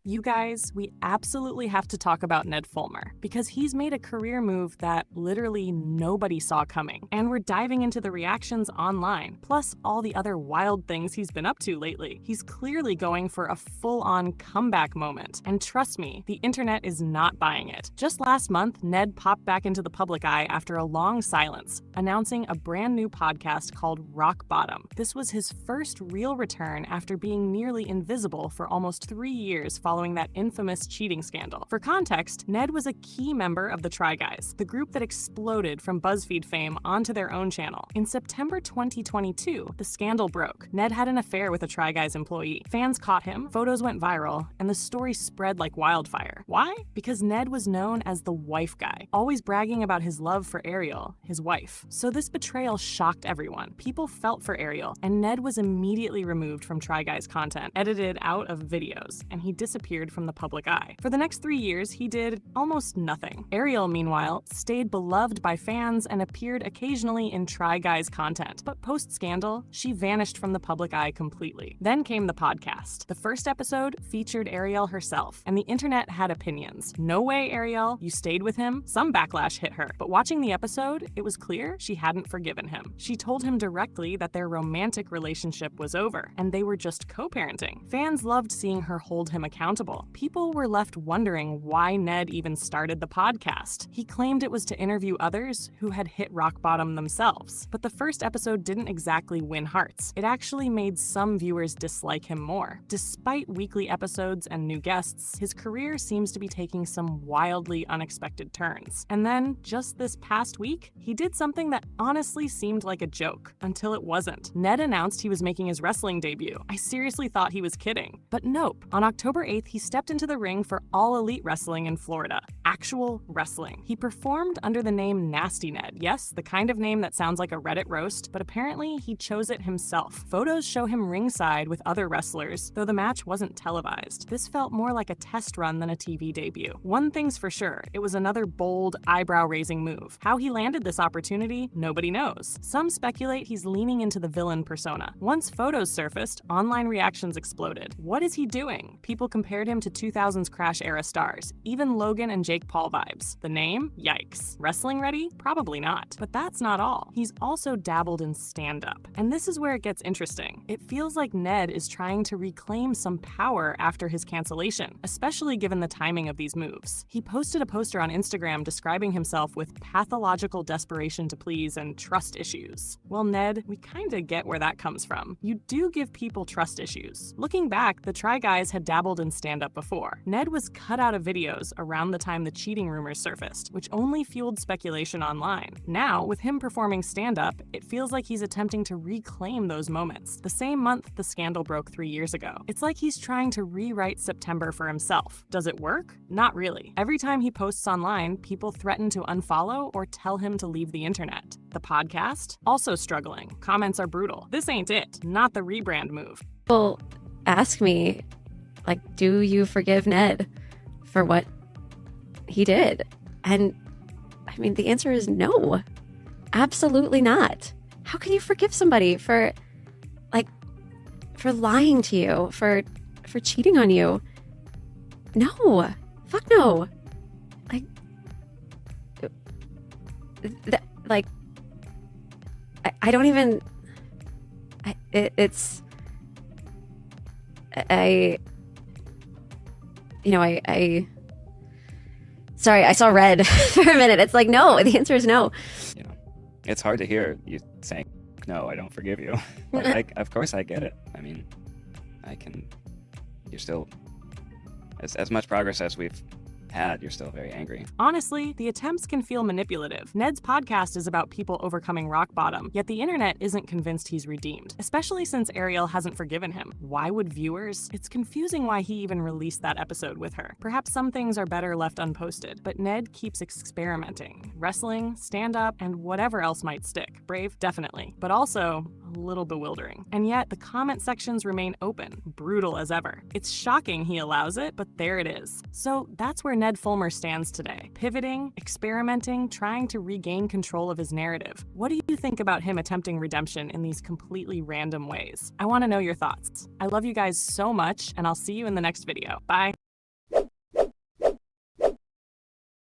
You guys, we absolutely have to talk about Ned Fulmer, because he's made a career move that literally nobody saw coming. And we're diving into the reactions online, plus all the other wild things he's been up to lately. He's clearly going for a full-on comeback moment. And trust me, the internet is not buying it. Just last month, Ned popped back into the public eye after a long silence, announcing a brand new podcast called Rock Bottom. This was his first real return after being nearly invisible for almost 3 years following that infamous cheating scandal. For context, Ned was a key member of the Try Guys, the group that exploded from BuzzFeed fame onto their own channel. In September 2022, the scandal broke. Ned had an affair with a Try Guys employee. Fans caught him, photos went viral, and the story spread like wildfire. Why? Because Ned was known as the wife guy, always bragging about his love for Ariel, his wife. So this betrayal shocked everyone. People felt for Ariel, and Ned was immediately removed from Try Guys content, edited out of videos, and he disappeared from the public eye. For the next 3 years, he did almost nothing. Ariel, meanwhile, stayed beloved by fans and appeared occasionally in Try Guys content. But post-scandal, she vanished from the public eye completely. Then came the podcast. The first episode featured Ariel herself, and the internet had opinions. No way, Ariel, you stayed with him? Some backlash hit her. But watching the episode, it was clear she hadn't forgiven him. She told him directly that their romantic relationship was over, and they were just co-parenting. Fans loved seeing her hold him accountable. People were left wondering why Ned even started the podcast. He claimed it was to interview others who had hit rock bottom themselves. But the first episode didn't exactly win hearts. It actually made some viewers dislike him more. Despite weekly episodes and new guests, his career seems to be taking some wildly unexpected turns. And then, just this past week, he did something that honestly seemed like a joke, until it wasn't. Ned announced he was making his wrestling debut. I seriously thought he was kidding. But nope. On October 8th, he stepped into the ring for All Elite Wrestling in Florida. Actual wrestling. He performed under the name Nasty Ned. Yes, the kind of name that sounds like a Reddit roast, but apparently he chose it himself. Photos show him ringside with other wrestlers, though the match wasn't televised. This felt more like a test run than a TV debut. One thing's for sure, it was another bold, eyebrow-raising move. How he landed this opportunity, nobody knows. Some speculate he's leaning into the villain persona. Once photos surfaced, online reactions exploded. What is he doing? People compared him to 2000s Crash-era stars, even Logan and Jake Paul vibes. The name? Yikes. Wrestling ready? Probably not. But that's not all. He's also dabbled in stand-up. And this is where it gets interesting. It feels like Ned is trying to reclaim some power after his cancellation, especially given the timing of these moves. He posted a poster on Instagram describing himself with pathological desperation to please and trust issues. Well, Ned, we kinda get where that comes from. You do give people trust issues. Looking back, the Try Guys had dabbled in stand-up before. Ned was cut out of videos around the time the cheating rumors surfaced, which only fueled speculation online. Now, with him performing stand-up, it feels like he's attempting to reclaim those moments, the same month the scandal broke 3 years ago. It's like he's trying to rewrite September for himself. Does it work? Not really. Every time he posts online, people threaten to unfollow or tell him to leave the internet. The podcast? Also struggling. Comments are brutal. This ain't it. Not the rebrand move. People ask me, like, do you forgive Ned for what he did? And I mean, the answer is no. Absolutely not. How can you forgive somebody for lying to you, for cheating on you? No. Fuck no. I don't even, sorry, I saw red for a minute. It's like, no, the answer is no. You know, it's hard to hear you saying, no, I don't forgive you. But of course I get it. I mean, you're still, as much progress as we've had, you're still very angry. Honestly, the attempts can feel manipulative. Ned's podcast is about people overcoming rock bottom, yet the internet isn't convinced he's redeemed, especially since Ariel hasn't forgiven him. Why would viewers? It's confusing why he even released that episode with her. Perhaps some things are better left unposted, but Ned keeps experimenting. Wrestling, stand-up, and whatever else might stick. Brave? Definitely. But also a little bewildering. And yet, the comment sections remain open, brutal as ever. It's shocking he allows it, but there it is. So that's where Ned Fulmer stands today, pivoting, experimenting, trying to regain control of his narrative. What do you think about him attempting redemption in these completely random ways? I want to know your thoughts. I love you guys so much, and I'll see you in the next video. Bye.